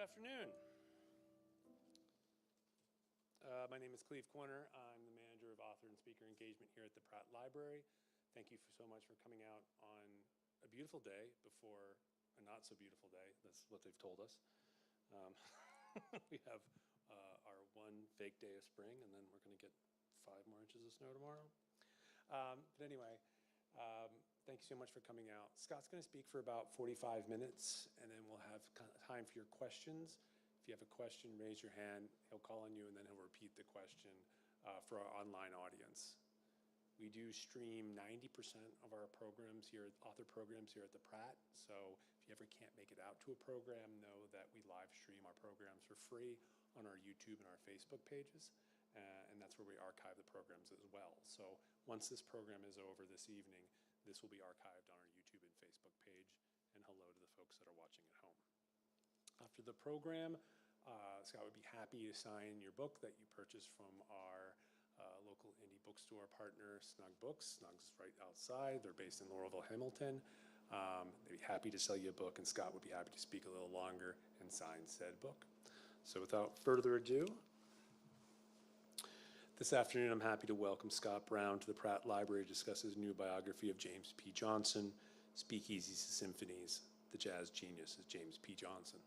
afternoon. My name is Cleve Corner. I'm the manager of author and speaker engagement here at the Pratt Library. Thank you so much for coming out on a beautiful day before a not so beautiful day. That's what they've told us. We have our one fake day of spring, and then we're going to get 5 more inches of snow tomorrow. But anyway, thank you so much for coming out. Scott's going to speak for about 45 minutes, and then we'll have time for your questions. If you have a question, raise your hand. He'll call on you, and then he'll repeat the question for our online audience. We do stream 90% of our programs here, author programs here at the Pratt. So if you ever can't make it out to a program, know that we live stream our programs for free on our YouTube and our Facebook pages. And that's where we archive the programs as well. So once this program is over this evening, this will be archived on our YouTube and Facebook page. And hello to the folks that are watching at home. After the program, Scott would be happy to sign your book that you purchased from our local indie bookstore partner, Snug Books. Snug's right outside. They're based in Laurelville, Hamilton. They'd be happy to sell you a book, and Scott would be happy to speak a little longer and sign said book. So without further ado, this afternoon I'm happy to welcome Scott Brown to the Pratt Library to discuss his new biography of James P. Johnson, Speakeasies to Symphonies, The Jazz Genius of James P. Johnson.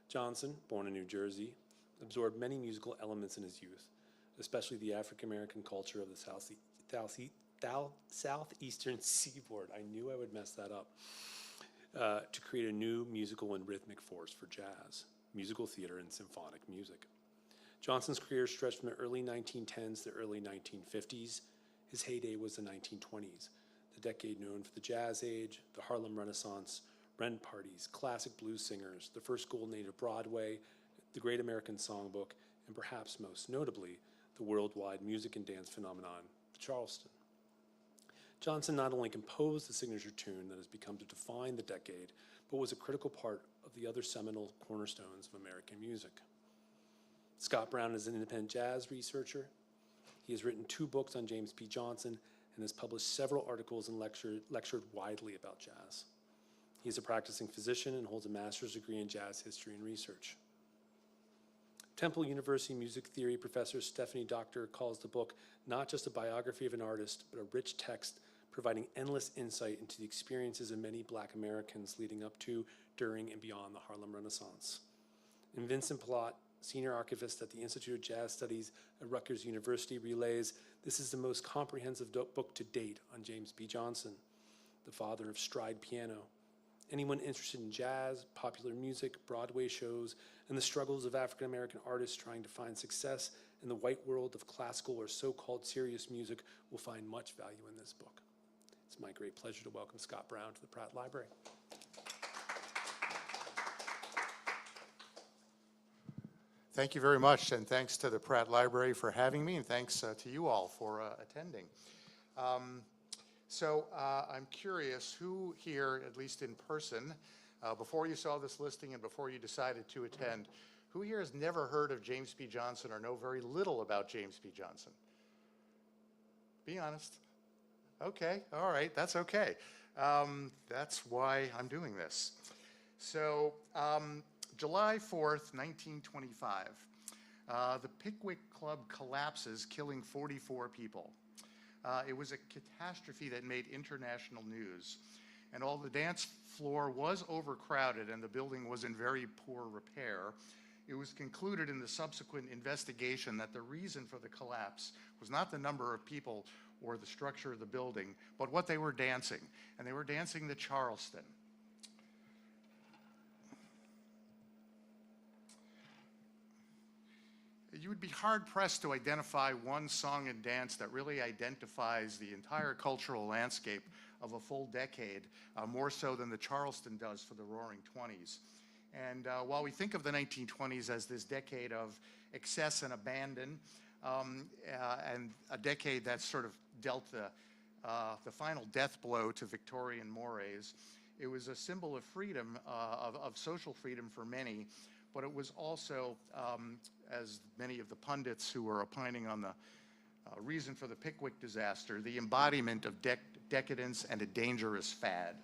Johnson, born in New Jersey, absorbed many musical elements in his youth, especially the African-American culture of the Southeastern Seaboard. I knew I would mess that up. To create a new musical and rhythmic force for jazz, musical theater, and symphonic music. Johnson's career stretched from the early 1910s to the early 1950s. His heyday was the 1920s, the decade known for the Jazz Age, the Harlem Renaissance, rent parties, classic blues singers, the first golden age of Broadway, the Great American Songbook, and perhaps most notably, the worldwide music and dance phenomenon, Charleston. Johnson not only composed the signature tune that has become to define the decade, but was a critical part of the other seminal cornerstones of American music. Scott Brown is an independent jazz researcher. He has written 2 books on James P. Johnson and has published several articles and lectured widely about jazz. He is a practicing physician and holds a master's degree in jazz history and research. Temple University music theory professor Stephanie Doctor calls the book not just a biography of an artist, but a rich text providing endless insight into the experiences of many Black Americans leading up to, during, and beyond the Harlem Renaissance. And Vincent Plott, senior archivist at the Institute of Jazz Studies at Rutgers University, relays, this is the most comprehensive book to date on James P. Johnson, the father of stride piano. Anyone interested in jazz, popular music, Broadway shows, and the struggles of African-American artists trying to find success in the white world of classical or so-called serious music will find much value in this book. It's my great pleasure to welcome Scott Brown to the Pratt Library. Thank you very much, and thanks to the Pratt Library for having me, and thanks to you all for attending. So I'm curious who here, at least in person, before you saw this listing and before you decided to attend, who here has never heard of James P. Johnson or know very little about James P. Johnson? Be honest. Okay, all right, that's okay. That's why I'm doing this. So July 4th, 1925, the Pickwick Club collapses, killing 44 people. It was a catastrophe that made international news. And although the dance floor was overcrowded and the building was in very poor repair, it was concluded in the subsequent investigation that the reason for the collapse was not the number of people or the structure of the building, but what they were dancing. And they were dancing the Charleston. You would be hard-pressed to identify one song and dance that really identifies the entire cultural landscape of a full decade, more so than the Charleston does for the Roaring Twenties. And while we think of the 1920s as this decade of excess and abandon, and a decade that sort of dealt the final death blow to Victorian mores, it was a symbol of freedom, of social freedom for many. But it was also, as many of the pundits who were opining on the reason for the Pickwick disaster, the embodiment of decadence and a dangerous fad.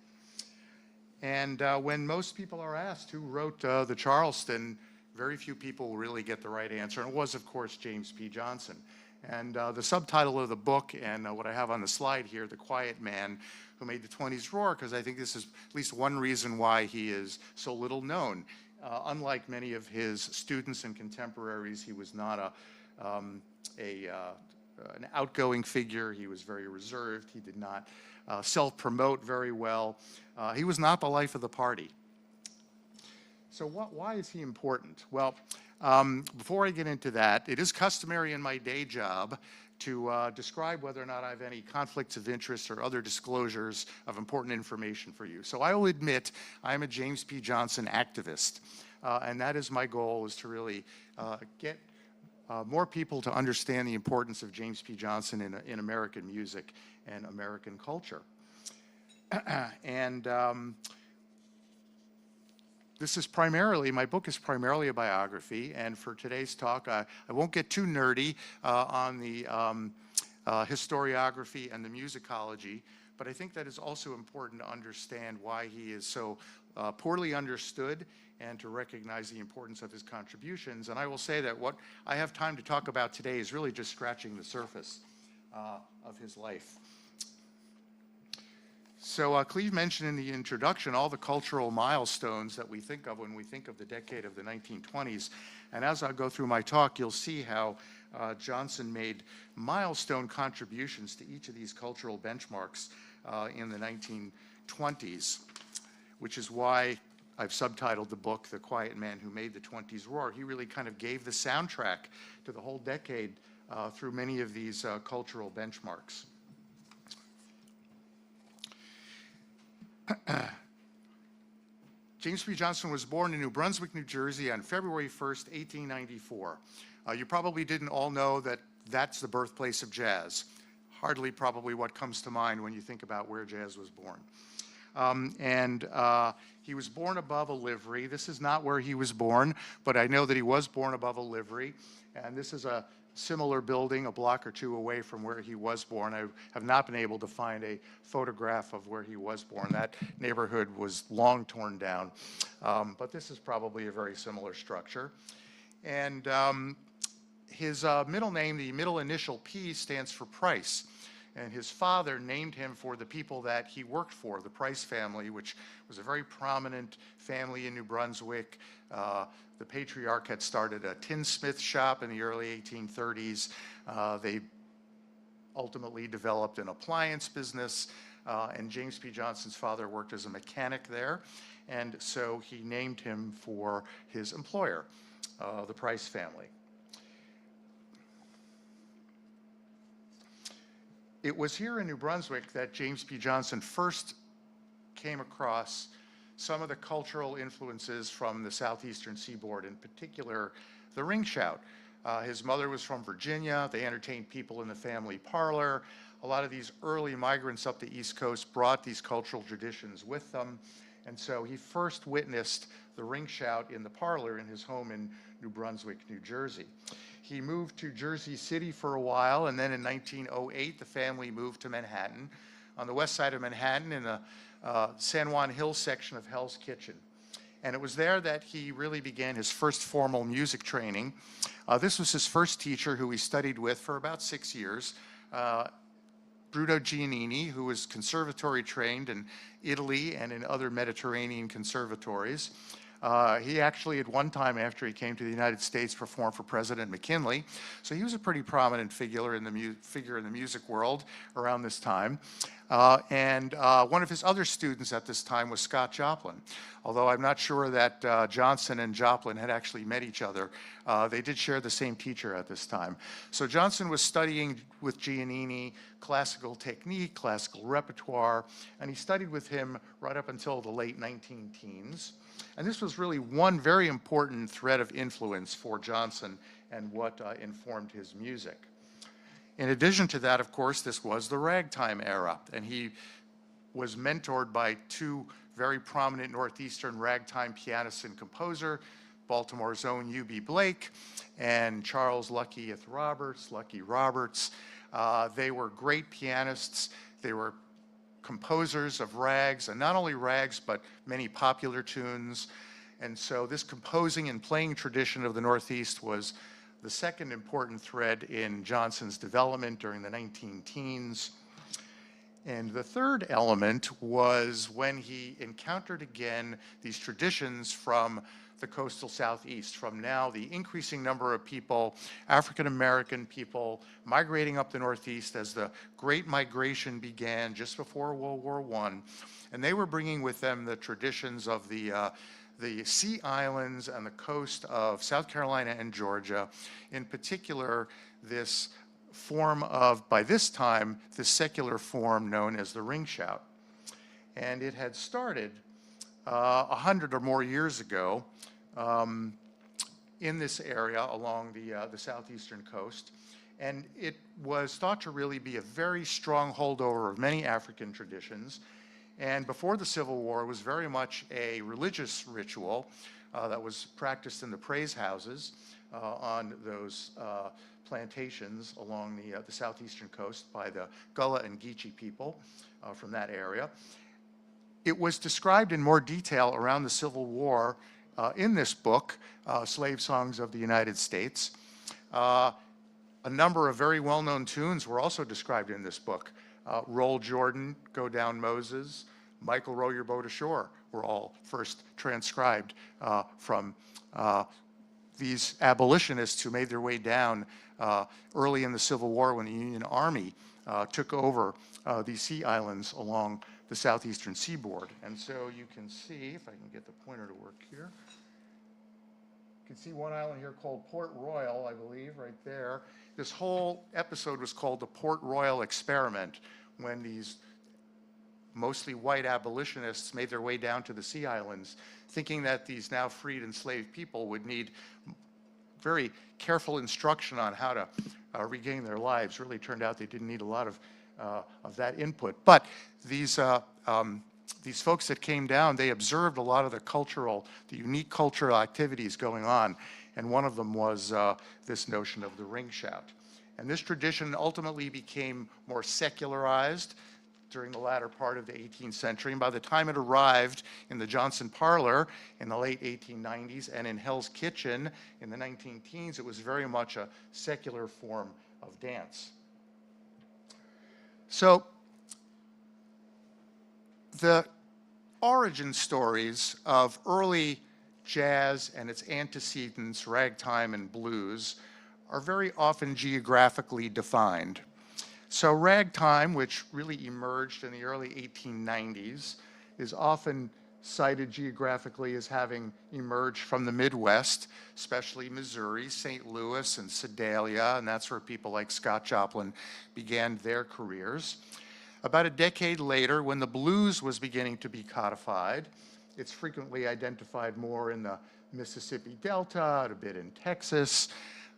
And when most people are asked who wrote the Charleston, very few people really get the right answer. And it was, of course, James P. Johnson. And the subtitle of the book and what I have on the slide here, The Quiet Man Who Made the 20s Roar, because I think this is at least one reason why he is so little known. Unlike many of his students and contemporaries, he was not an outgoing figure. He was very reserved. He did not self-promote very well. He was not the life of the party. So why is he important? Well, before I get into that, it is customary in my day job to describe whether or not I have any conflicts of interest or other disclosures of important information for you. So I will admit I am a James P. Johnson activist, and that is my goal, is to really get more people to understand the importance of James P. Johnson in American music and American culture. And this is primarily, my book is primarily a biography, and for today's talk, I won't get too nerdy on the historiography and the musicology, but I think that it's also important to understand why he is so poorly understood and to recognize the importance of his contributions. And I will say that what I have time to talk about today is really just scratching the surface of his life. So Cleve mentioned in the introduction all the cultural milestones that we think of when we think of the decade of the 1920s. And as I go through my talk, you'll see how Johnson made milestone contributions to each of these cultural benchmarks in the 1920s, which is why I've subtitled the book, The Quiet Man Who Made the 20s Roar. He really kind of gave the soundtrack to the whole decade through many of these cultural benchmarks. James P. Johnson was born in New Brunswick, New Jersey on February 1st, 1894. You probably didn't all know that that's the birthplace of jazz. Hardly probably what comes to mind when you think about where jazz was born. He was born above a livery. This is not where he was born, but I know that he was born above a livery. And this is a similar building a block or two away from where he was born. I have not been able to find a photograph of where he was born. That neighborhood was long torn down, but this is probably a very similar structure. And his middle name, the middle initial P, stands for Price. And his father named him for the people that he worked for, the Price family, which was a very prominent family in New Brunswick. The patriarch had started a tinsmith shop in the early 1830s. They ultimately developed an appliance business, and James P. Johnson's father worked as a mechanic there. And so he named him for his employer, the Price family. It was here in New Brunswick that James P. Johnson first came across some of the cultural influences from the Southeastern Seaboard, in particular, the ring shout. His mother was from Virginia. They entertained people in the family parlor. A lot of these early migrants up the East Coast brought these cultural traditions with them. And so he first witnessed the ring shout in the parlor in his home in New Brunswick, New Jersey. He moved to Jersey City for a while, and then in 1908, the family moved to Manhattan, on the west side of Manhattan in the San Juan Hills section of Hell's Kitchen. And it was there that he really began his first formal music training. This was his first teacher, who he studied with for about 6 years, Bruno Giannini, who was conservatory trained in Italy and in other Mediterranean conservatories. He actually, at one time after he came to the United States, performed for President McKinley. So he was a pretty prominent figure in the music world around this time. One of his other students at this time was Scott Joplin. Although I'm not sure that Johnson and Joplin had actually met each other, they did share the same teacher at this time. So Johnson was studying with Giannini classical technique, classical repertoire, and he studied with him right up until the late 19-teens. And this was really one very important thread of influence for Johnson and what informed his music. In addition to that, of course, this was the ragtime era, and he was mentored by two very prominent Northeastern ragtime pianist and composer, Baltimore's own U.B. Blake and Charles Lucky Roberts. They were great pianists. They were composers of rags, and not only rags, but many popular tunes. And so this composing and playing tradition of the Northeast was the second important thread in Johnson's development during the 19-teens. And the third element was when he encountered again these traditions from the coastal Southeast, from now the increasing number of people, African-American people, migrating up the Northeast as the Great Migration began just before World War I. And they were bringing with them the traditions of the Sea Islands and the coast of South Carolina and Georgia, in particular this form of, by this time, the secular form known as the ring shout. And it had started 100 or more years ago in this area along the southeastern coast. And it was thought to really be a very strong holdover of many African traditions. And before the Civil War, it was very much a religious ritual that was practiced in the praise houses on those plantations along the southeastern coast by the Gullah and Geechee people from that area. It was described in more detail around the Civil War in this book, Slave Songs of the United States. A number of very well-known tunes were also described in this book. Roll Jordan, Go Down Moses, Michael, Row Your Boat Ashore were all first transcribed from these abolitionists who made their way down early in the Civil War when the Union Army took over these sea islands along the southeastern seaboard. And so you can see, if I can get the pointer to work here, you can see one island here called Port Royal, I believe, right there. This whole episode was called the Port Royal Experiment, when these mostly white abolitionists made their way down to the sea islands, thinking that these now freed enslaved people would need very careful instruction on how to regain their lives. Really turned out they didn't need a lot of that input. But these folks that came down, they observed a lot of the unique cultural activities going on. And one of them was this notion of the ring shout. And this tradition ultimately became more secularized during the latter part of the 18th century. And by the time it arrived in the Johnson Parlor in the late 1890s and in Hell's Kitchen in the 19-teens, it was very much a secular form of dance. So the origin stories of early jazz and its antecedents, ragtime and blues, are very often geographically defined. So ragtime, which really emerged in the early 1890s, is often cited geographically as having emerged from the Midwest, especially Missouri, St. Louis, and Sedalia, and that's where people like Scott Joplin began their careers. About a decade later, when the blues was beginning to be codified, it's frequently identified more in the Mississippi Delta, a bit in Texas,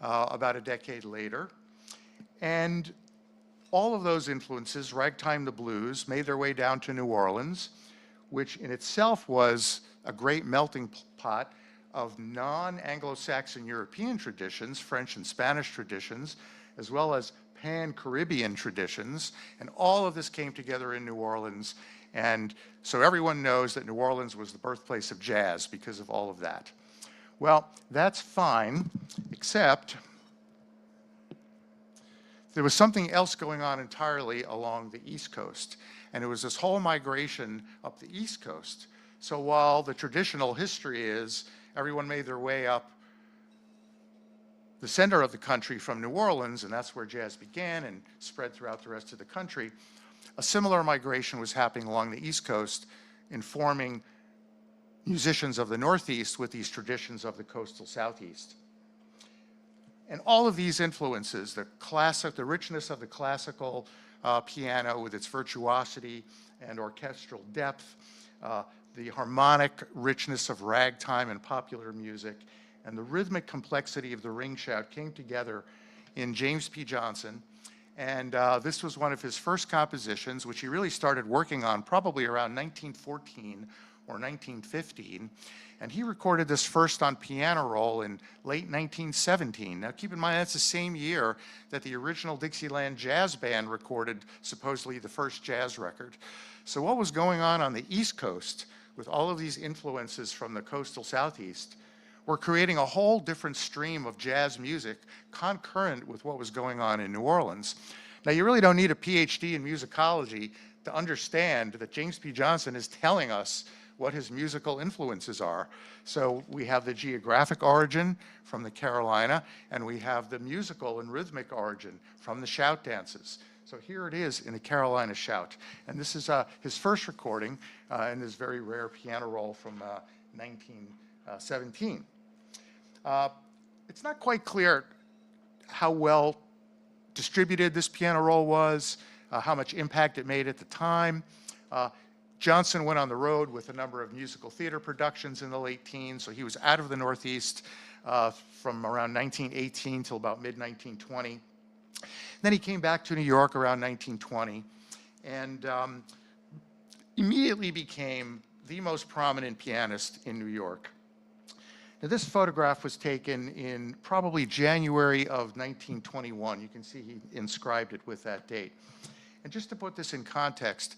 about a decade later. And all of those influences, ragtime, the blues, made their way down to New Orleans, which in itself was a great melting pot of non-Anglo-Saxon European traditions, French and Spanish traditions, as well as pan-Caribbean traditions. And all of this came together in New Orleans. And so everyone knows that New Orleans was the birthplace of jazz because of all of that. Well, that's fine, except there was something else going on entirely along the East Coast. And it was this whole migration up the East Coast. So while the traditional history is everyone made their way up the center of the country from New Orleans, and that's where jazz began and spread throughout the rest of the country, a similar migration was happening along the East Coast, informing musicians of the Northeast with these traditions of the coastal Southeast. And all of these influences, the richness of the classical piano with its virtuosity and orchestral depth, the harmonic richness of ragtime and popular music, and the rhythmic complexity of the ring shout came together in James P. Johnson. And this was one of his first compositions, which he really started working on probably around 1914, or 1915. And he recorded this first on piano roll in late 1917. Now keep in mind, that's the same year that the original Dixieland Jazz Band recorded supposedly the first jazz record. So what was going on the East Coast with all of these influences from the coastal Southeast were creating a whole different stream of jazz music concurrent with what was going on in New Orleans. Now you really don't need a PhD in musicology to understand that James P. Johnson is telling us what his musical influences are. So we have the geographic origin from the Carolina, and we have the musical and rhythmic origin from the shout dances. So here it is in the Carolina shout. And this is his first recording in this very rare piano roll from 1917. It's not quite clear how well distributed this piano roll was, how much impact it made at the time. Johnson went on the road with a number of musical theater productions in the late teens, so he was out of the Northeast from around 1918 till about mid-1920. Then he came back to New York around 1920 and immediately became the most prominent pianist in New York. Now, this photograph was taken in probably January of 1921. You can see he inscribed it with that date. And just to put this in context,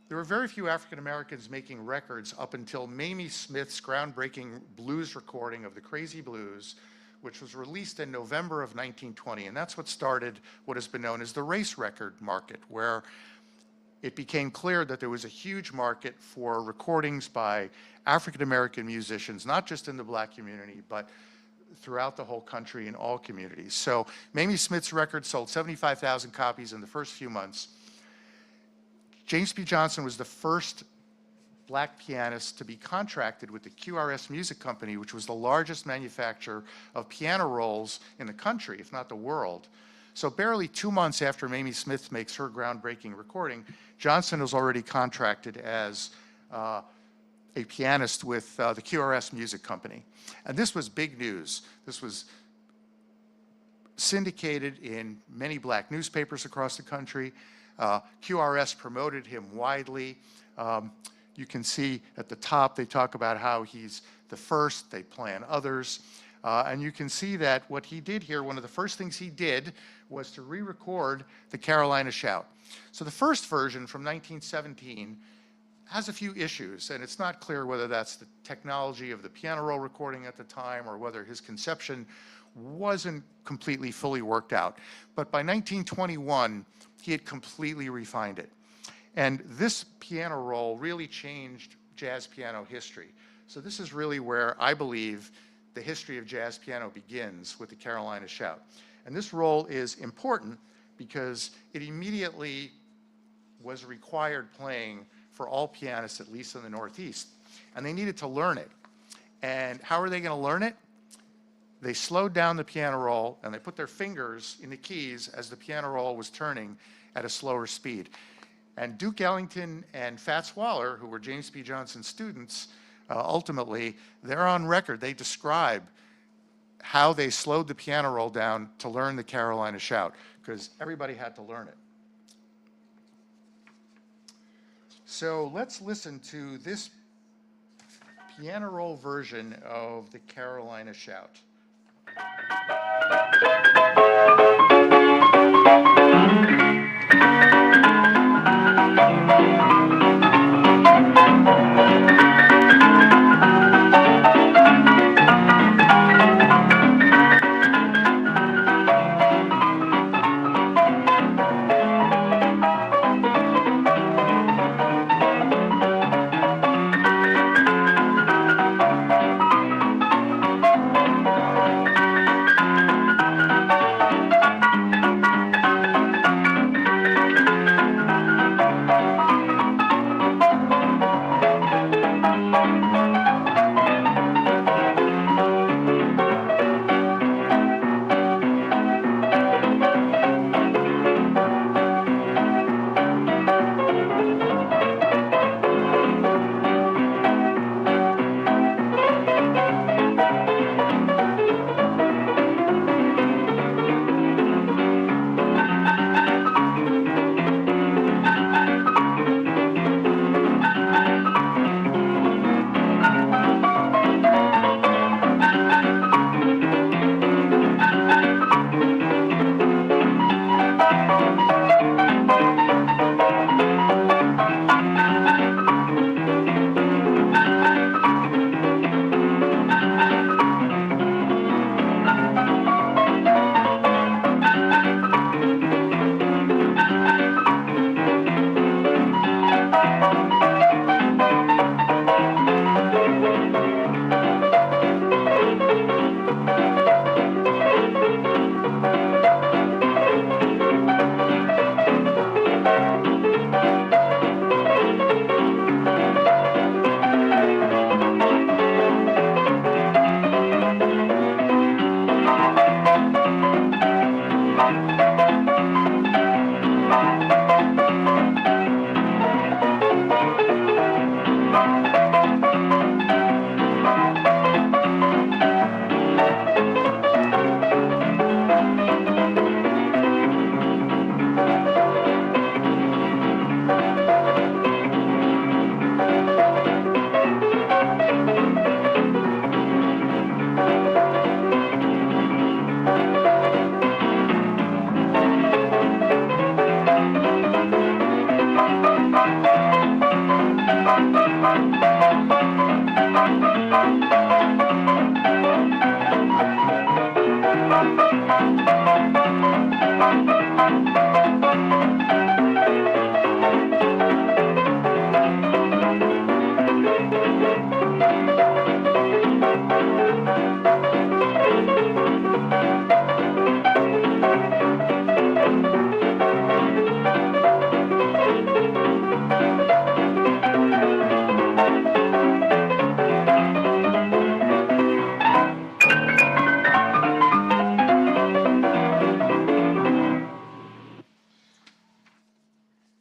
there were very few African Americans making records up until Mamie Smith's groundbreaking blues recording of the Crazy Blues, which was released in November of 1920. And that's what started what has been known as the race record market, where it became clear that there was a huge market for recordings by African American musicians, not just in the black community, but throughout the whole country in all communities. So Mamie Smith's record sold 75,000 copies in the first few months. James P. Johnson was the first black pianist to be contracted with the QRS Music Company, which was the largest manufacturer of piano rolls in the country, if not the world. So barely 2 months after Mamie Smith makes her groundbreaking recording, Johnson was already contracted as a pianist with the QRS Music Company. And this was big news. This was syndicated in many black newspapers across the country. QRS promoted him widely. You can see at the top they talk about how he's the first, they plan others. And you can see that what he did here, one of the first things he did was to re-record the Carolina Shout. So the first version from 1917 has a few issues, and it's not clear whether that's the technology of the piano roll recording at the time or whether his conception wasn't completely fully worked out. But by 1921, he had completely refined it. And this piano roll really changed jazz piano history. So this is really where I believe the history of jazz piano begins, with the Carolina Shout. And this roll is important because it immediately was required playing for all pianists, at least in the Northeast. And they needed to learn it. And how are they going to learn it? They slowed down the piano roll and they put their fingers in the keys as the piano roll was turning at a slower speed. And Duke Ellington and Fats Waller, who were James P. Johnson's students, ultimately, they're on record. They describe how they slowed the piano roll down to learn the Carolina Shout, because everybody had to learn it. So let's listen to this piano roll version of the Carolina Shout.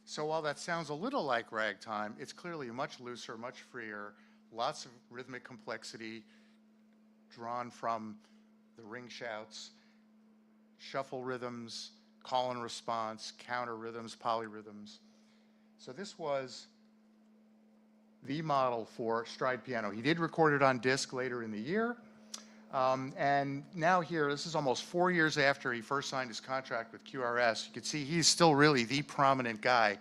So while that sounds a little like ragtime, it's clearly much looser, much freer, lots of rhythmic complexity drawn from the ring shouts, shuffle rhythms, call and response, counter rhythms, polyrhythms. So this was the model for Stride piano. He did record it on disc later in the year. And now here, this is almost 4 years after he first signed his contract with QRS. You can see he's still really the prominent guy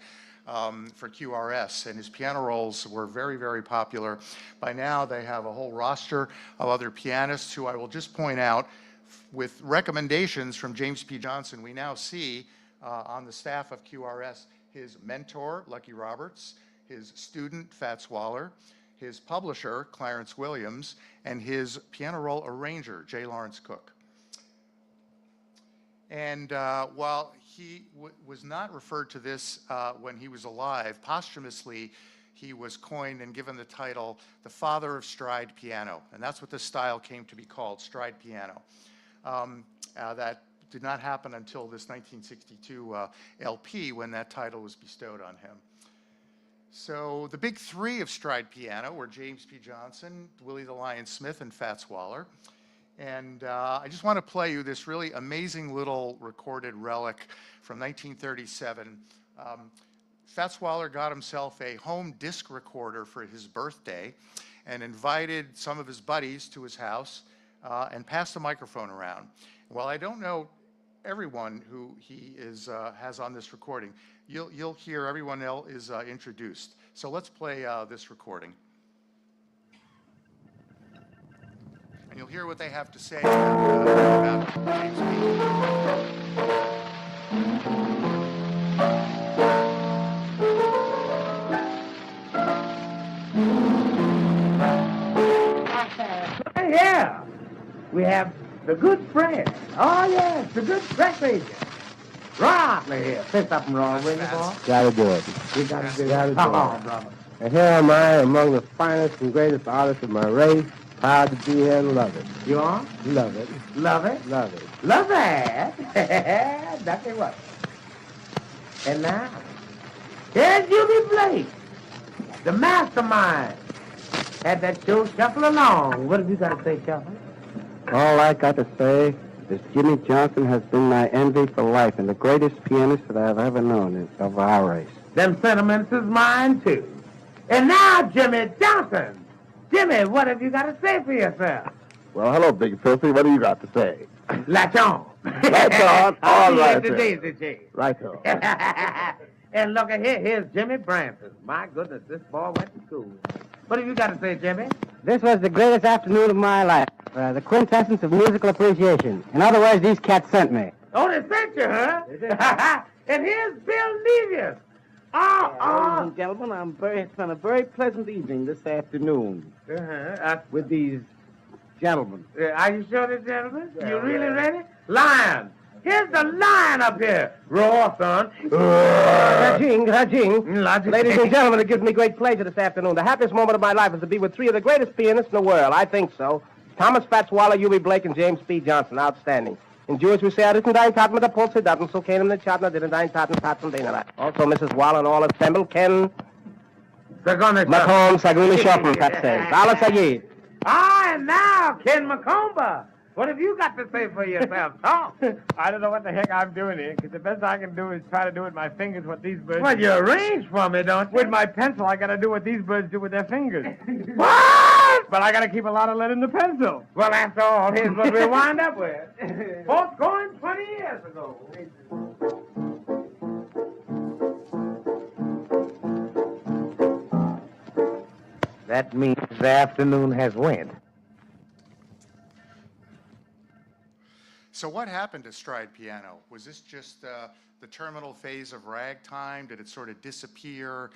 for QRS, and his piano rolls were very, very popular. By now, they have a whole roster of other pianists who I will just point out with recommendations from James P. Johnson. We now see on the staff of QRS his mentor, Lucky Roberts, his student, Fats Waller, his publisher, Clarence Williams, and his piano roll arranger, J. Lawrence Cook. And while he was not referred to this when he was alive, posthumously he was coined and given the title the Father of Stride piano. And that's what this style came to be called, Stride piano. That did not happen until this 1962 LP when that title was bestowed on him. So the big three of Stride piano were James P. Johnson, Willie the Lion Smith, and Fats Waller. And I just want to play you this really amazing little recorded relic from 1937. Fats Waller got himself a home disc recorder for his birthday and invited some of his buddies to his house and passed the microphone around. While I don't know everyone who he has on this recording, you'll hear everyone else is introduced. So let's play this recording. And you'll hear what they have to say about James P. Right here, we have the good friend. Oh, yes, the good press agent. Right here. Fist up and roll, will you, boy? Gotta do it. You gotta do it. Come on, brother. And here am I among the finest and greatest artists of my race. Proud to be here and love it. You are? Love it. Love it? Love it. Love that. That's it what. And now, here's Jimmy Blake, the mastermind. Had that show shuffle along. What have you got to say, Shuffle? All I got to say is Jimmy Johnson has been my envy for life and the greatest pianist that I've ever known of our race. Them sentiments is mine, too. And now, Jimmy Johnson. Jimmy, what have you got to say for yourself? Well, hello, Big Filthy. What do you got to say? Latch on. Latch on. All right, the then. daisy chain. Right on. And look at here. Here's Jimmy Branson. My goodness, this boy went to school. What have you got to say, Jimmy? This was the greatest afternoon of my life. The quintessence of musical appreciation. In other words, these cats sent me. Oh, they sent you, huh? And here's Bill Nevius. Ladies and gentlemen, it's been a very pleasant evening this afternoon with these gentlemen. Are you sure, this gentlemen? You really ready? Lion. Here's the lion up here. Roar, son. Rajing. Ladies and gentlemen, it gives me great pleasure this afternoon. The happiest moment of my life is to be with three of the greatest pianists in the world. I think so. Thomas Fats Waller, Huey Blake, and James P. Johnson. Outstanding. In Jewish, we say, I didn't die taten with a pulse daten, so came in the chatna, didn't die taten dana. Also, Mrs. Waller and all assembled, Ken Macomb, Saguni Shuffle, that says. Allah Sayid. And now, Ken Macomba. What have you got to say for yourself, Tom? I don't know what the heck I'm doing here, because the best I can do is try to do with my fingers what these birds Well, do. you arrange for me, don't you? With my pencil, I got to do what these birds do with their fingers. What? But I got to keep a lot of lead in the pencil. Well, after all, here's what we wind up with. Both going 20 years ago. That means the afternoon has went. So what happened to stride piano? Was this just the terminal phase of ragtime? Did it sort of disappear?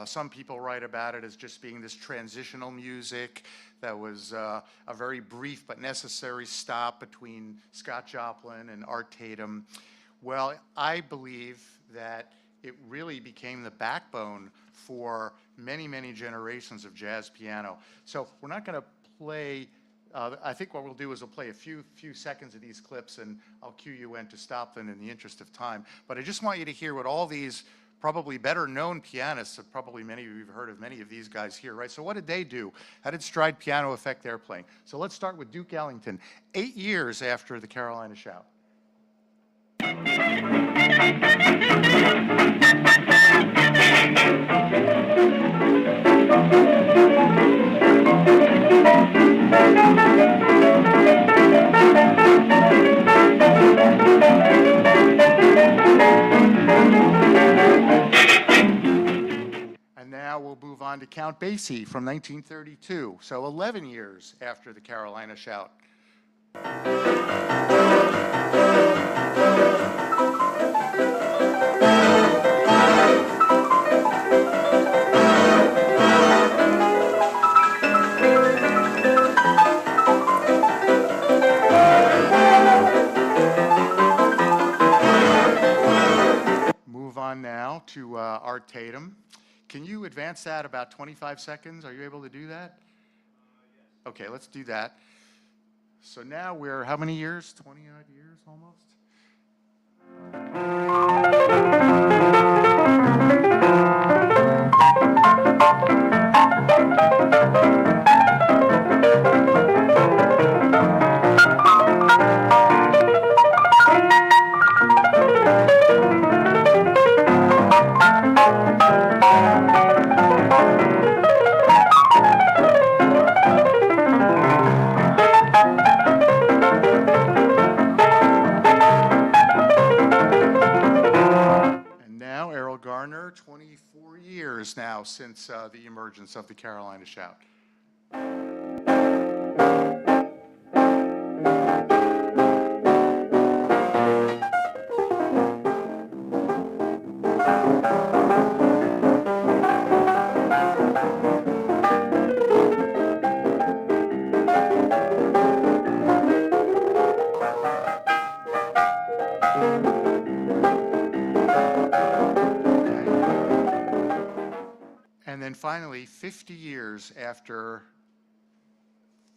Some people write about it as just being this transitional music that was a very brief but necessary stop between Scott Joplin and Art Tatum. Well, I believe that it really became the backbone for many, many generations of jazz piano. So we're not going to play, I think what we'll do is we'll play a few seconds of these clips, and I'll cue you in to stop them in the interest of time. But I just want you to hear what all these probably better known pianists, probably many of you have heard of many of these guys here, right? So what did they do? How did stride piano affect their playing? So let's start with Duke Ellington, 8 years after the Carolina Shout. And now we'll move on to Count Basie from 1932, so 11 years after the Carolina Shout. Move on now to Art Tatum. Can you advance that about 25 seconds? Are you able to do that? Yes. Okay, let's do that. So now we're how many years? 20-odd years almost? Garner, 24 years now since the emergence of the Carolina Shout. And then finally, 50 years after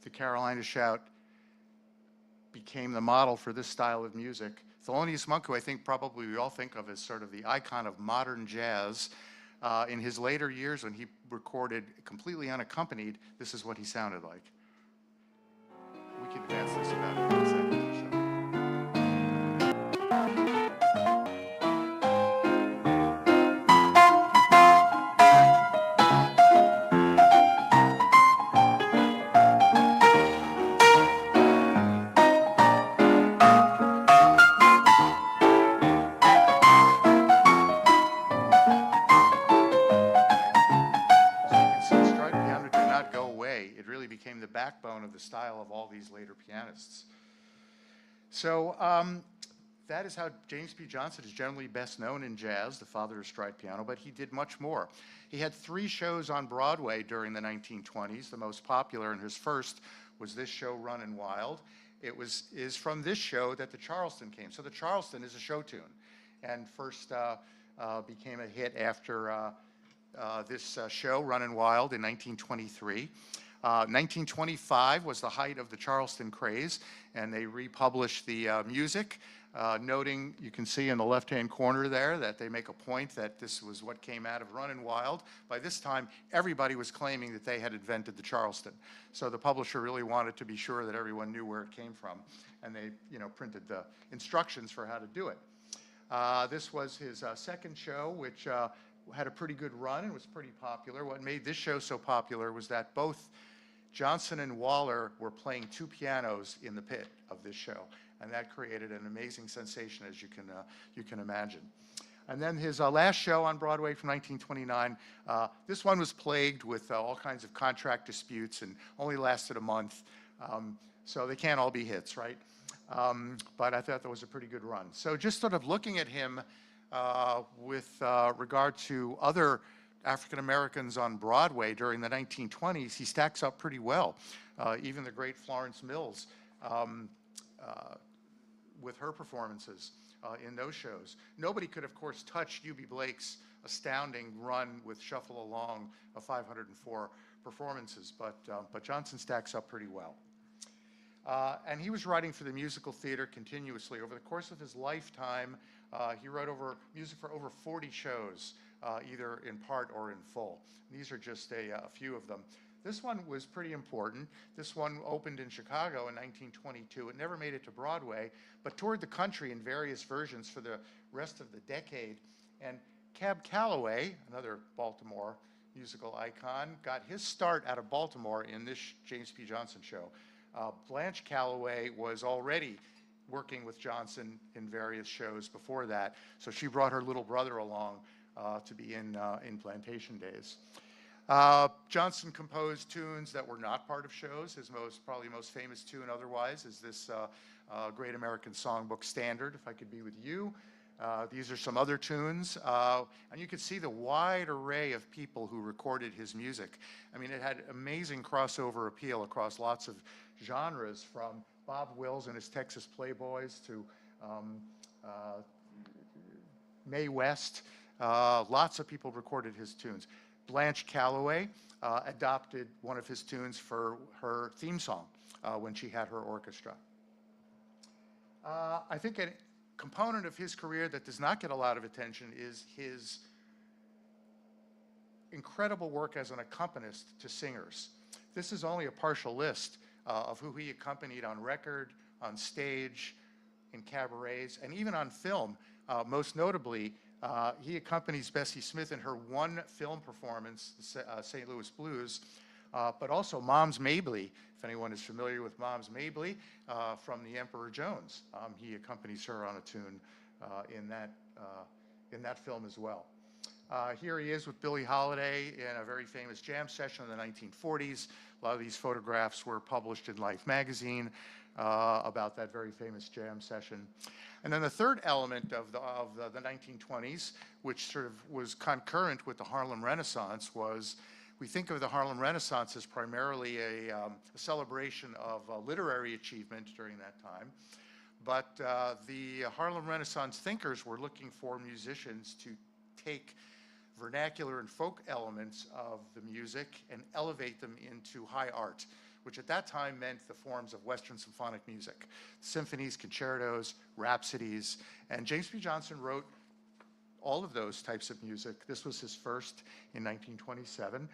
the Carolina Shout became the model for this style of music, Thelonious Monk, who I think probably we all think of as sort of the icon of modern jazz, in his later years when he recorded completely unaccompanied, this is what he sounded like. We can advance this about 1 second or so. The backbone of the style of all these later pianists. So that is how James P. Johnson is generally best known in jazz, the father of stride piano, but he did much more. He had 3 shows on Broadway during the 1920s. The most popular and his first was this show, Runnin' Wild. It is from this show that the Charleston came. So the Charleston is a show tune and first became a hit after this show, Runnin' Wild, in 1923. 1925 was the height of the Charleston craze, and they republished the music, noting, you can see in the left-hand corner there, that they make a point that this was what came out of Runnin' Wild. By this time, everybody was claiming that they had invented the Charleston. So the publisher really wanted to be sure that everyone knew where it came from, and they, printed the instructions for how to do it. This was his second show, which had a pretty good run and was pretty popular. What made this show so popular was that both Johnson and Waller were playing 2 pianos in the pit of this show, and that created an amazing sensation, as you can imagine. And then his last show on Broadway from 1929, this one was plagued with all kinds of contract disputes and only lasted a month. So they can't all be hits, right? But I thought that was a pretty good run. So just sort of looking at him with regard to other African Americans on Broadway during the 1920s, he stacks up pretty well. Even the great Florence Mills with her performances in those shows. Nobody could, of course, touch Eubie Blake's astounding run with Shuffle Along of 504 performances, but Johnson stacks up pretty well. And he was writing for the musical theater continuously. Over the course of his lifetime, he wrote music for over 40 shows, either in part or in full. These are just a few of them. This one was pretty important. This one opened in Chicago in 1922. It never made it to Broadway, but toured the country in various versions for the rest of the decade. And Cab Calloway, another Baltimore musical icon, got his start out of Baltimore in this James P. Johnson show. Blanche Calloway was already working with Johnson in various shows before that, so she brought her little brother along to be in Plantation Days. Johnson composed tunes that were not part of shows. His probably most famous tune otherwise is this Great American Songbook Standard, If I Could Be With You. These are some other tunes, and you can see the wide array of people who recorded his music. I mean, it had amazing crossover appeal across lots of genres, from Bob Wills and his Texas Playboys to Mae West. Lots of people recorded his tunes. Blanche Calloway adopted one of his tunes for her theme song when she had her orchestra. I think a component of his career that does not get a lot of attention is his incredible work as an accompanist to singers. This is only a partial list of who he accompanied on record, on stage, in cabarets, and even on film. Most notably, he accompanies Bessie Smith in her one film performance, the St. Louis Blues, but also Moms Mabley, if anyone is familiar with Moms Mabley, from The Emperor Jones. He accompanies her on a tune in that film as well. Here he is with Billie Holiday in a very famous jam session in the 1940s. A lot of these photographs were published in Life magazine about that very famous jam session. And then the third element of the 1920s, which sort of was concurrent with the Harlem Renaissance, was we think of the Harlem Renaissance as primarily a celebration of literary achievement during that time. But the Harlem Renaissance thinkers were looking for musicians to take vernacular and folk elements of the music and elevate them into high art, which at that time meant the forms of Western symphonic music, symphonies, concertos, rhapsodies, and James P. Johnson wrote all of those types of music. This was his first in 1927,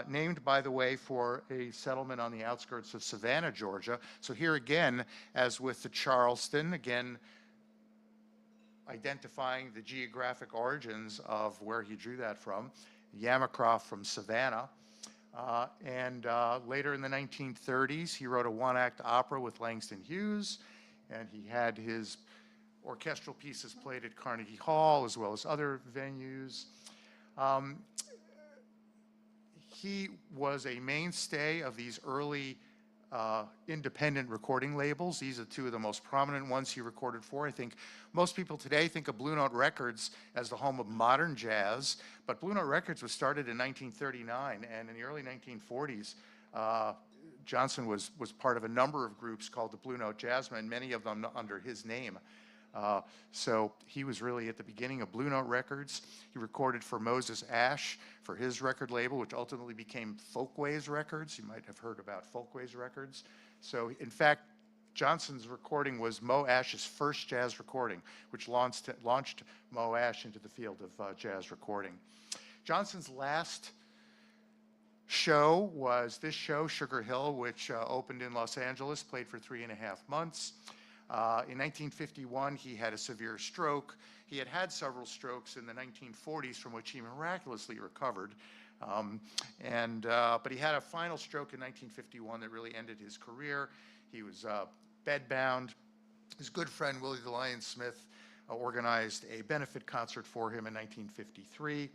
named, by the way, for a settlement on the outskirts of Savannah, Georgia. So here again, as with the Charleston, again, identifying the geographic origins of where he drew that from, Yamacraft from Savannah. And later in the 1930s, he wrote a one-act opera with Langston Hughes, and he had his orchestral pieces played at Carnegie Hall as well as other venues. He was a mainstay of these early independent recording labels. These are two of the most prominent ones he recorded for. I think most people today think of Blue Note Records as the home of modern jazz, but Blue Note Records was started in 1939, and in the early 1940s, Johnson was part of a number of groups called the Blue Note Jazzmen, many of them under his name. So he was really at the beginning of Blue Note Records. He recorded for Moses Ash for his record label, which ultimately became Folkways Records. You might have heard about Folkways Records. So in fact, Johnson's recording was Mo Ash's first jazz recording, which launched Mo Ash into the field of jazz recording. Johnson's last show was this show, Sugar Hill, which opened in Los Angeles, played for 3.5 months. In 1951, he had a severe stroke. He had had several strokes in the 1940s from which he miraculously recovered. But he had a final stroke in 1951 that really ended his career. He was bedbound. His good friend, Willie the Lion Smith, organized a benefit concert for him in 1953.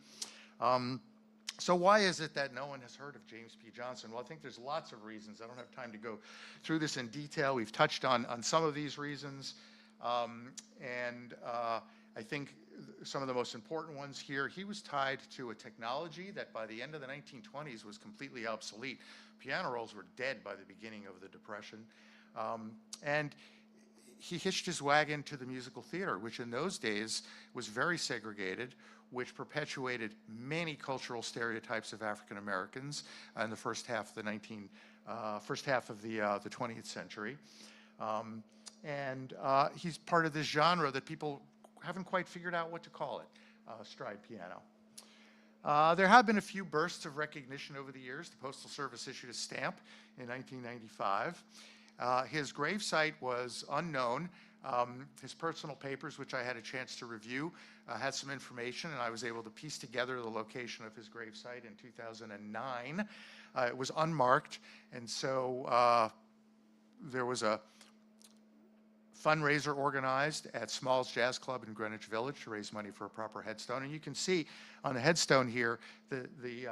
So why is it that no one has heard of James P. Johnson? Well, I think there's lots of reasons. I don't have time to go through this in detail. We've touched on some of these reasons. I think some of the most important ones here, he was tied to a technology that by the end of the 1920s was completely obsolete. Piano rolls were dead by the beginning of the Depression. And he hitched his wagon to the musical theater, which in those days was very segregated, which perpetuated many cultural stereotypes of African Americans in the first half of the 20th century. He's part of this genre that people haven't quite figured out what to call it, stride piano. There have been a few bursts of recognition over the years. The Postal Service issued a stamp in 1995. His gravesite was unknown. His personal papers, which I had a chance to review, had some information, and I was able to piece together the location of his gravesite in 2009. It was unmarked, and so there was a fundraiser organized at Small's Jazz Club in Greenwich Village to raise money for a proper headstone. And you can see on the headstone here the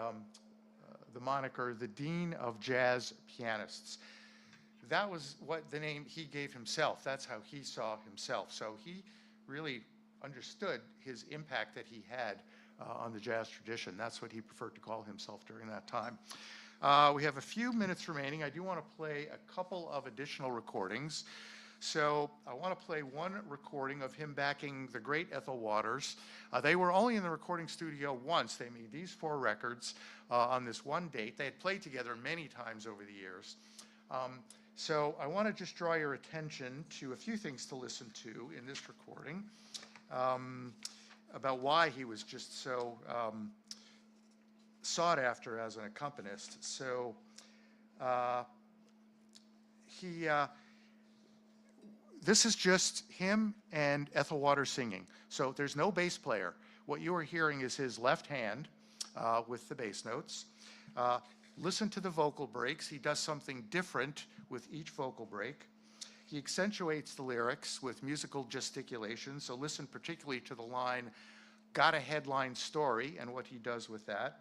moniker, the Dean of Jazz Pianists. That was what the name he gave himself. That's how he saw himself. So he really understood his impact that he had on the jazz tradition. That's what he preferred to call himself during that time. We have a few minutes remaining. I do want to play a couple of additional recordings. So I want to play one recording of him backing the great Ethel Waters. They were only in the recording studio once. They made these 4 records on this one date. They had played together many times over the years. So I want to just draw your attention to a few things to listen to in this recording about why he was just so sought after as an accompanist. So this is just him and Ethel Waters singing. So there's no bass player. What you are hearing is his left hand with the bass notes. Listen to the vocal breaks. He does something different with each vocal break. He accentuates the lyrics with musical gesticulation. So listen particularly to the line, "Got a headline story," and what he does with that.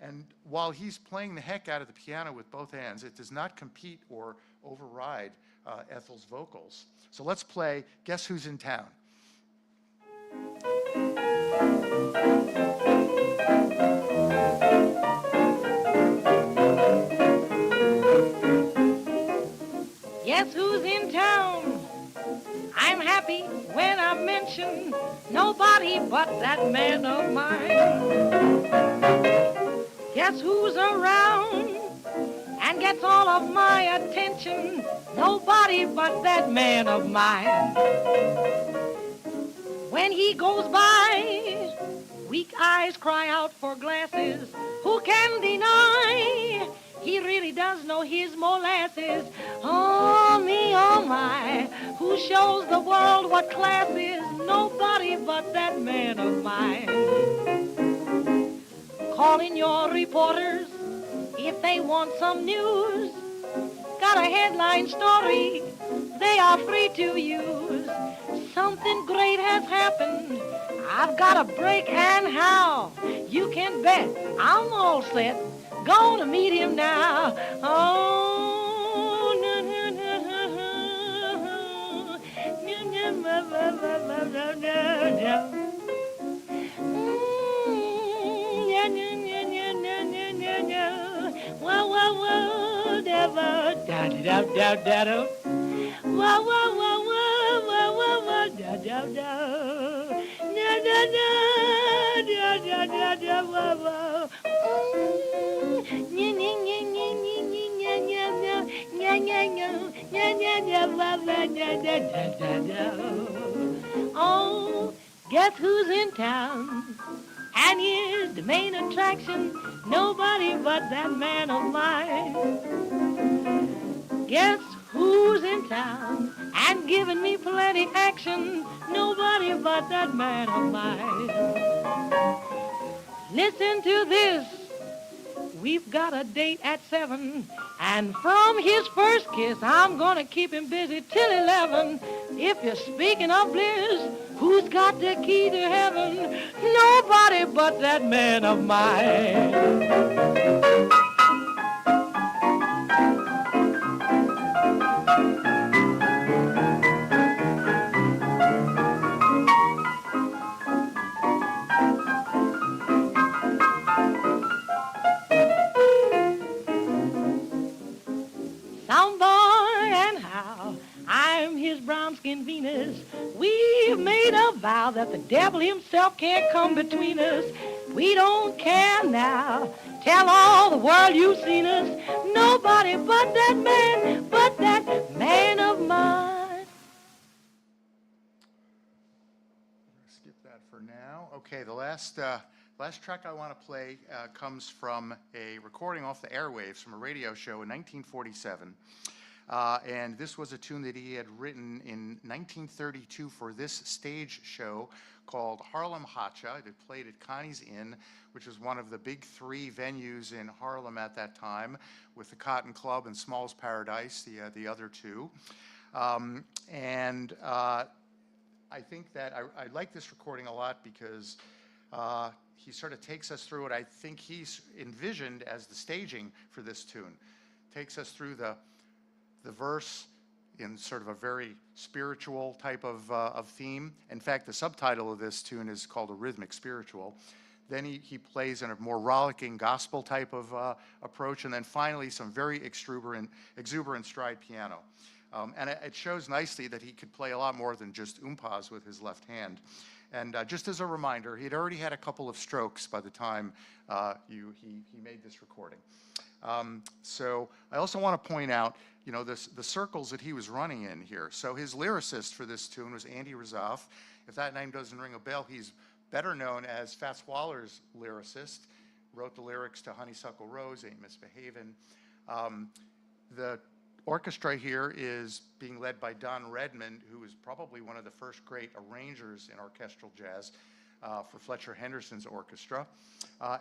And while he's playing the heck out of the piano with both hands, it does not compete or override Ethel's vocals. So let's play Guess Who's in Town? Guess who's in town? I'm happy when I mention nobody but that man of mine. Guess who's around and gets all of my attention? Nobody but that man of mine. When he goes by, weak eyes cry out for glasses. Who can deny? He really does know his molasses. Oh, me, oh, my. Who shows the world what class is? Nobody but that man of mine. Call in your reporters if they want some news. Got a headline story they are free to use. Something great has happened. I've got a break, and how? You can bet I'm all set. Gonna meet him now. Oh, no, no, no, no, no, Oh, guess who's in town? And here's the main attraction, nobody but that man of mine. Guess who's in town and giving me plenty action, nobody but that man of mine. Listen to this, we've got a date at 7, and from his first kiss, I'm gonna keep him busy till 11. If you're speaking of bliss, Who's got the key to heaven? Nobody but that man of mine. Some boy and how I'm his brown-skinned Venus. We've made a vow that the devil himself can't come between us. We don't care now. Tell all the world you've seen us. Nobody but that man of mine. Skip that for now. Okay, the last track I want to play comes from a recording off the airwaves from a radio show in 1947. And this was a tune that he had written in 1932 for this stage show called Harlem Hacha. It played at Connie's Inn, which was one of the big three venues in Harlem at that time, with the Cotton Club and Small's Paradise, the other two. I think that I like this recording a lot because he sort of takes us through what I think he's envisioned as the staging for this tune. Takes us through the verse in sort of a very spiritual type of theme. In fact, the subtitle of this tune is called a rhythmic spiritual. Then he plays in a more rollicking gospel type of approach, and then finally some very exuberant stride piano. And it shows nicely that he could play a lot more than just oompas with his left hand. And just as a reminder, he'd already had a couple of strokes by the time he made this recording. So I also want to point out, the circles that he was running in here. So his lyricist for this tune was Andy Razaf. If that name doesn't ring a bell, he's better known as Fats Waller's lyricist. Wrote the lyrics to Honeysuckle Rose, Ain't Misbehavin'. The orchestra here is being led by Don Redmond, who is probably one of the first great arrangers in orchestral jazz for Fletcher Henderson's orchestra.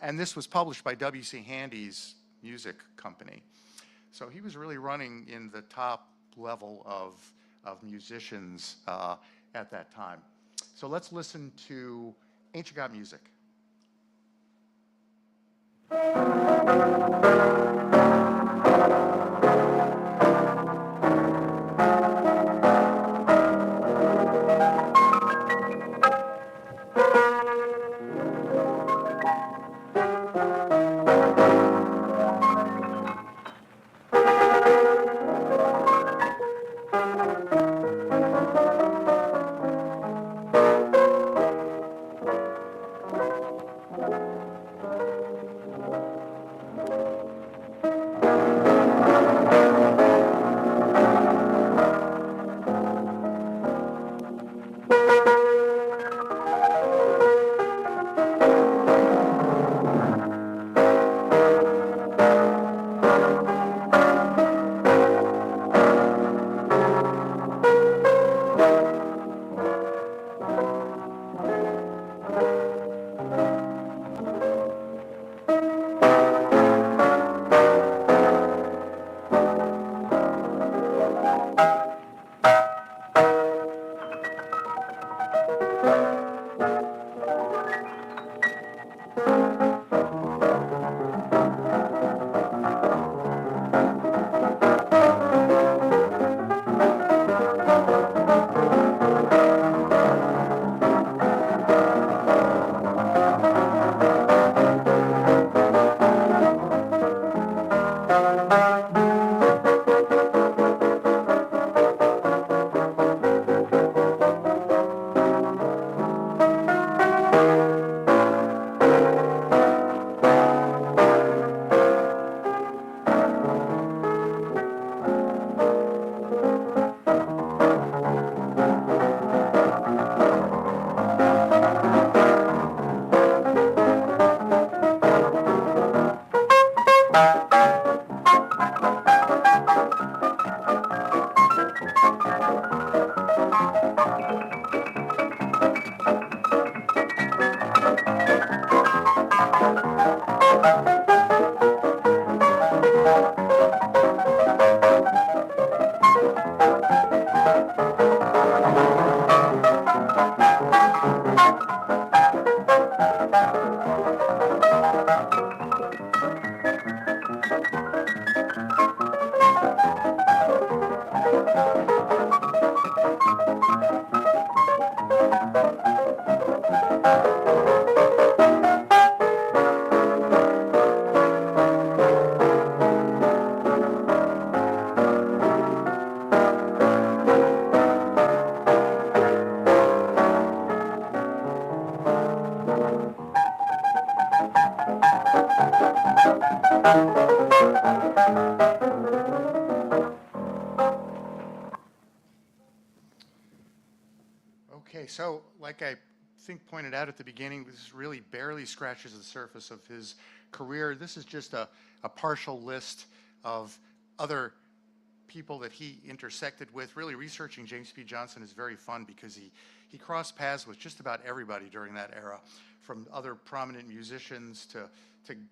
And this was published by W.C. Handy's music company. So he was really running in the top level of musicians at that time. So let's listen to Ain't You Got Music? Okay, so like I think pointed out at the beginning, this really barely scratches the surface of his career. This is just a partial list of other people that he intersected with. Really researching James P. Johnson is very fun because he crossed paths with just about everybody during that era, from other prominent musicians to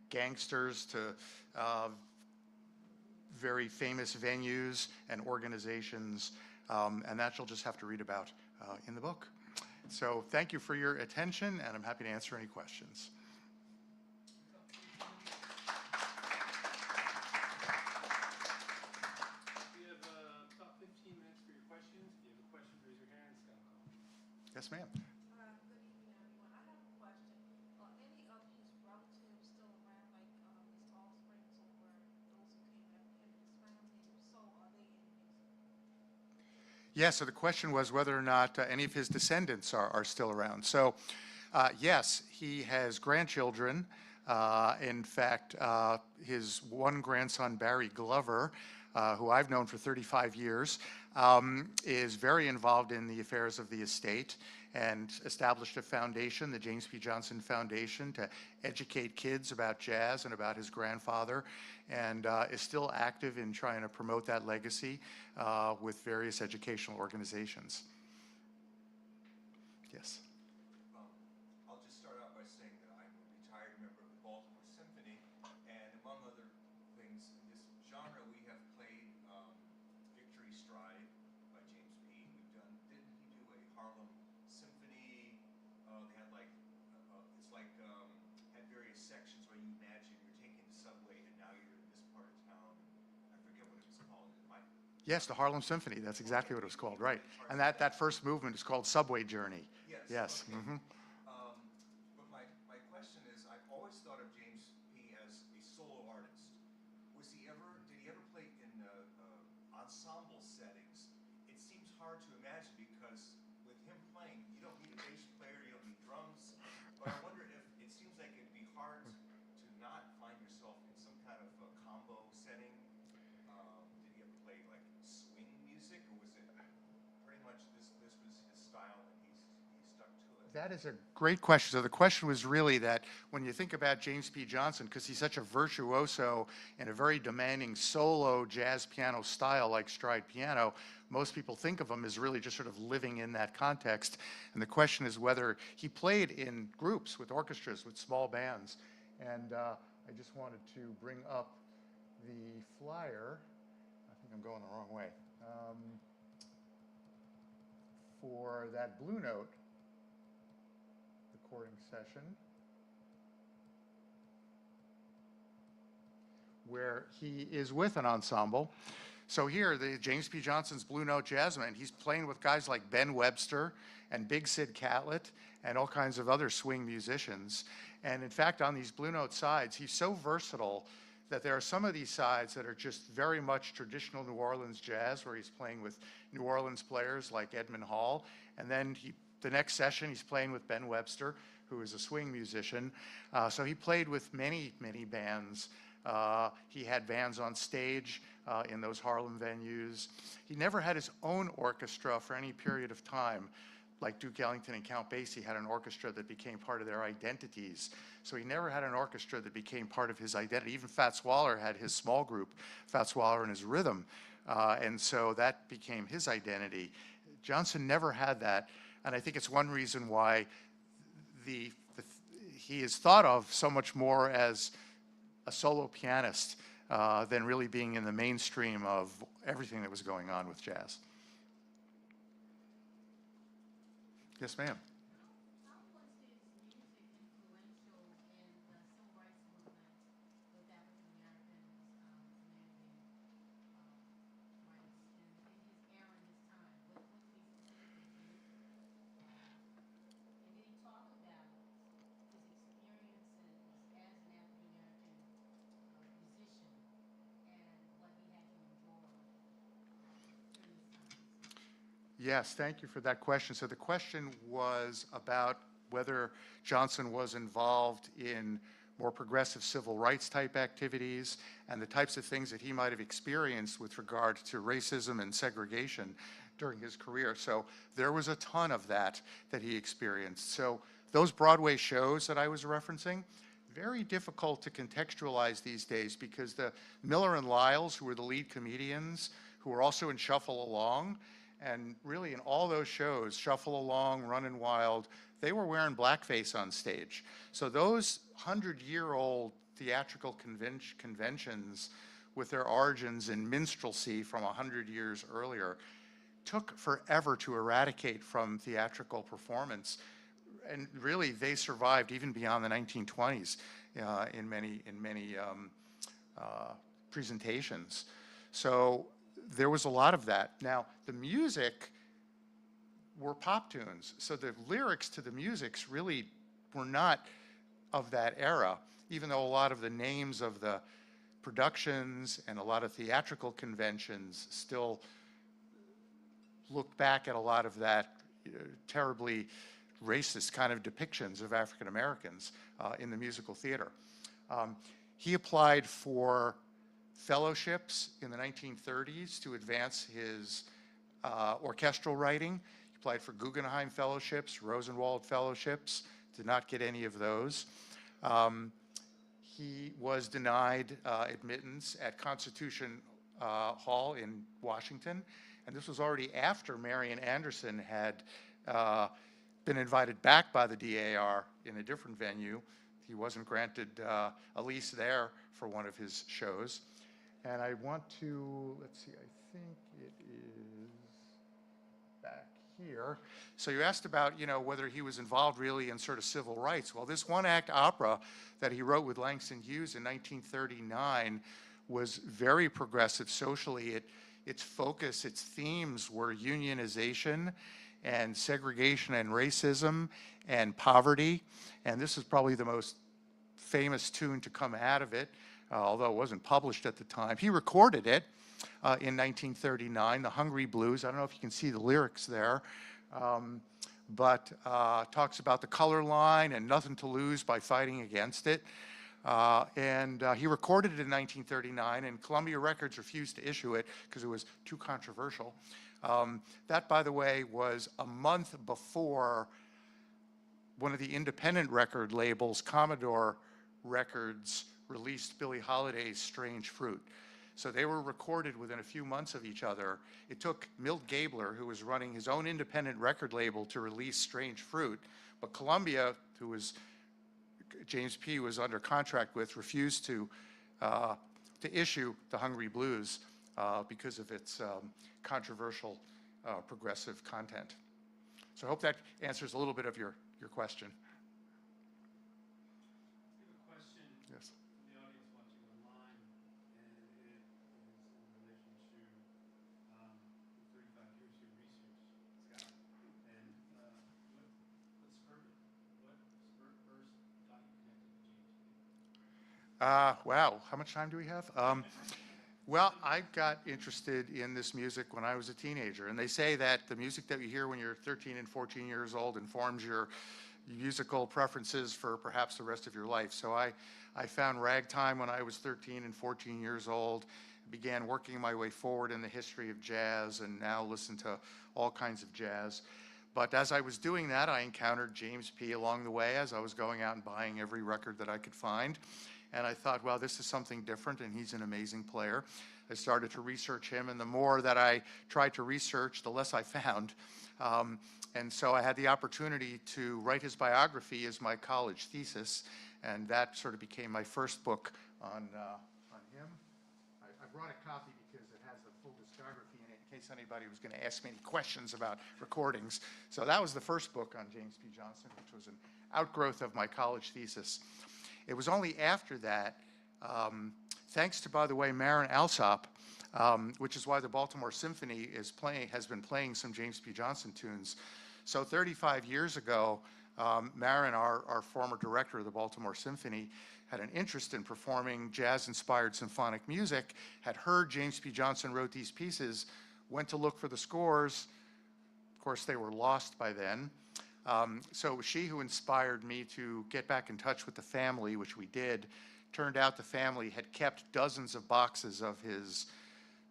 gangsters to very famous venues and organizations, and that you'll just have to read about in the book. So thank you for your attention, and I'm happy to answer any questions. We have about 15 minutes for your questions. If you have a question, raise your hand. Scott will call. Yes, ma'am. Good evening, everyone. I have a question. Are any of his relatives still around, like his offspring or those who came after him in his family? If so, are they in music? Yes, so the question was whether or not any of his descendants are still around. So, yes, he has grandchildren. In fact, his one grandson, Barry Glover, who I've known for 35 years, is very involved in the affairs of the estate and established a foundation, the James P. Johnson Foundation, to educate kids about jazz and about his grandfather, and is still active in trying to promote that legacy with various educational organizations. Yes. I'll just start out by saying that I'm a retired member of the Baltimore Symphony, and among other things, in this genre we have played Victory Stride by James P. Didn't he do a Harlem Symphony? They had like, it's like, had various sections where you imagine you're taking the subway and now you're in this part of town. I forget what it was called. Yes, the Harlem Symphony. That's exactly what it was called, right. And that first movement is called Subway Journey. Yes. Okay. Mm-hmm. But my question is, I've always thought of James P. as a solo artist. Did he ever play in ensemble settings? It seems hard to imagine because with him playing, you don't need a bass player, you don't need drums. But I wonder if it seems like it'd be hard to not find yourself in some kind of a combo setting. Did he ever play like swing music, or was it pretty much this was his style and he stuck to it? That is a great question. So the question was really that when you think about James P. Johnson, because he's such a virtuoso in a very demanding solo jazz piano style like stride piano, most people think of him as really just sort of living in that context. And the question is whether he played in groups with orchestras, with small bands. And I just wanted to bring up the flyer. I think I'm going the wrong way. For that Blue Note recording session, where he is with an ensemble. So here, the James P. Johnson's Blue Note Jazz Band, he's playing with guys like Ben Webster and Big Sid Catlett and all kinds of other swing musicians. And in fact, on these Blue Note sides, he's so versatile that there are some of these sides that are just very much traditional New Orleans jazz, where he's playing with New Orleans players like Edmund Hall. And then the next session, he's playing with Ben Webster, who is a swing musician. So he played with many, many bands. He had bands on stage in those Harlem venues. He never had his own orchestra for any period of time. Like Duke Ellington and Count Basie had an orchestra that became part of their identities. So he never had an orchestra that became part of his identity. Even Fats Waller had his small group, Fats Waller and his Rhythm. And so that became his identity. Johnson never had that. And I think it's one reason why he is thought of so much more as a solo pianist than really being in the mainstream of everything that was going on with jazz. Yes, ma'am. How was his music influential in the civil rights movement with African Americans demanding rights in his era and his time? What was he specifically used? And did he talk about his experiences as an African American musician and what he had to endure during his time? Yes, thank you for that question. So the question was about whether Johnson was involved in more progressive civil rights type activities, and the types of things that he might have experienced with regard to racism and segregation during his career. So there was a ton of that he experienced. So those Broadway shows that I was referencing, very difficult to contextualize these days, because the Miller and Lyles, who were the lead comedians, who were also in Shuffle Along, and really in all those shows, Shuffle Along, Runnin' Wild, they were wearing blackface on stage. So those 100-year-old theatrical conventions with their origins in minstrelsy from 100 years earlier took forever to eradicate from theatrical performance. And really, they survived even beyond the 1920s in many presentations. So there was a lot of that. Now, the music were pop tunes, so the lyrics to the musics really were not of that era, even though a lot of the names of the productions and a lot of theatrical conventions still look back at a lot of that terribly racist kind of depictions of African Americans in the musical theater. He applied for fellowships in the 1930s to advance his orchestral writing. He applied for Guggenheim fellowships, Rosenwald fellowships, did not get any of those. He was denied admittance at Constitution Hall in Washington, and this was already after Marian Anderson had been invited back by the DAR in a different venue. He wasn't granted a lease there for one of his shows. And I want to, let's see, I think it is back here. So you asked about, whether he was involved really in sort of civil rights. Well, this one-act opera that he wrote with Langston Hughes in 1939 was very progressive socially. Its focus, its themes were unionization and segregation and racism and poverty. And this is probably the most famous tune to come out of it, although it wasn't published at the time. He recorded it in 1939, The Hungry Blues. I don't know if you can see the lyrics there, but talks about the color line and nothing to lose by fighting against it. And he recorded it in 1939, and Columbia Records refused to issue it because it was too controversial. That, by the way, was a month before one of the independent record labels, Commodore Records, released Billie Holiday's Strange Fruit. So they were recorded within a few months of each other. It took Milt Gabler, who was running his own independent record label, to release Strange Fruit, but Columbia, who was James P. was under contract with, refused to issue The Hungry Blues because of its controversial progressive content. So I hope that answers a little bit of your question. I have a question. Yes. From the audience watching online, and it is in relation to the 35 years of research, Scott. And what spurred it? What first got you connected to James P? Wow, how much time do we have? Well, I got interested in this music when I was a teenager, and they say that the music that you hear when you're 13 and 14 years old informs your musical preferences for perhaps the rest of your life. So I found ragtime when I was 13 and 14 years old, began working my way forward in the history of jazz, and now listen to all kinds of jazz. But as I was doing that, I encountered James P. along the way as I was going out and buying every record that I could find. And I thought, well, this is something different, and he's an amazing player. I started to research him, and the more that I tried to research, the less I found. And so I had the opportunity to write his biography as my college thesis, and that sort of became my first book on him. I brought a copy because it has the full discography in it in case anybody was going to ask me any questions about recordings. So that was the first book on James P. Johnson, which was an outgrowth of my college thesis. It was only after that, thanks to, by the way, Marin Alsop, which is why the Baltimore Symphony has been playing some James P. Johnson tunes. So 35 years ago, Marin, our former director of the Baltimore Symphony, had an interest in performing jazz-inspired symphonic music, had heard James P. Johnson wrote these pieces, went to look for the scores. Of course, they were lost by then. So it was she who inspired me to get back in touch with the family, which we did. Turned out the family had kept dozens of boxes of his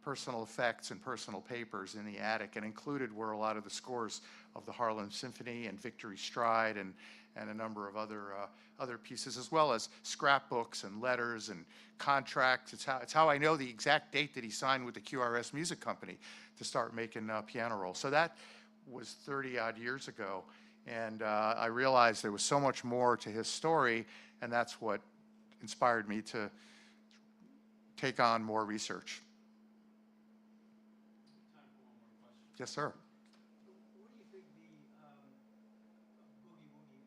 personal effects and personal papers in the attic, and included were a lot of the scores of the Harlem Symphony and Victory Stride and a number of other pieces, as well as scrapbooks and letters and contracts. It's how I know the exact date that he signed with the QRS Music Company to start making piano rolls. So that was 30-odd years ago, and I realized there was so much more to his story, and that's what inspired me to take on more research. Yes, sir. What do you think the boogie woogie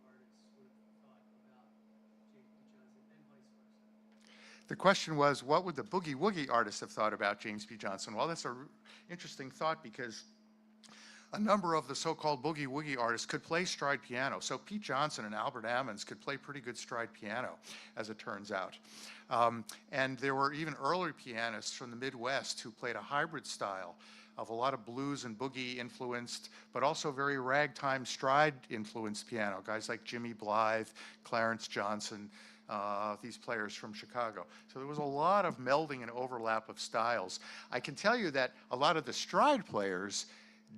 artists would have thought about James P. Johnson and vice versa? The question was, what would the boogie woogie artists have thought about James P. Johnson? Well, that's an interesting thought, because a number of the so-called boogie woogie artists could play stride piano. So Pete Johnson and Albert Ammons could play pretty good stride piano, as it turns out. And there were even early pianists from the Midwest who played a hybrid style of a lot of blues and boogie influenced, but also very ragtime stride influenced piano. Guys like Jimmy Blythe, Clarence Johnson, these players from Chicago. So there was a lot of melding and overlap of styles. I can tell you that a lot of the stride players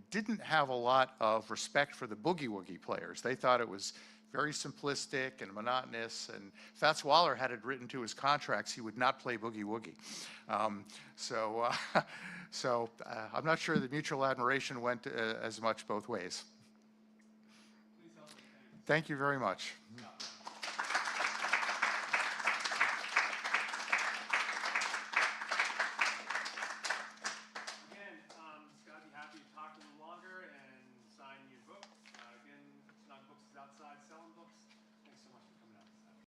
didn't have a lot of respect for the boogie woogie players. They thought it was very simplistic and monotonous, and Fats Waller had it written to his contracts he would not play boogie woogie. So I'm not sure the mutual admiration went as much both ways. Thank you very much.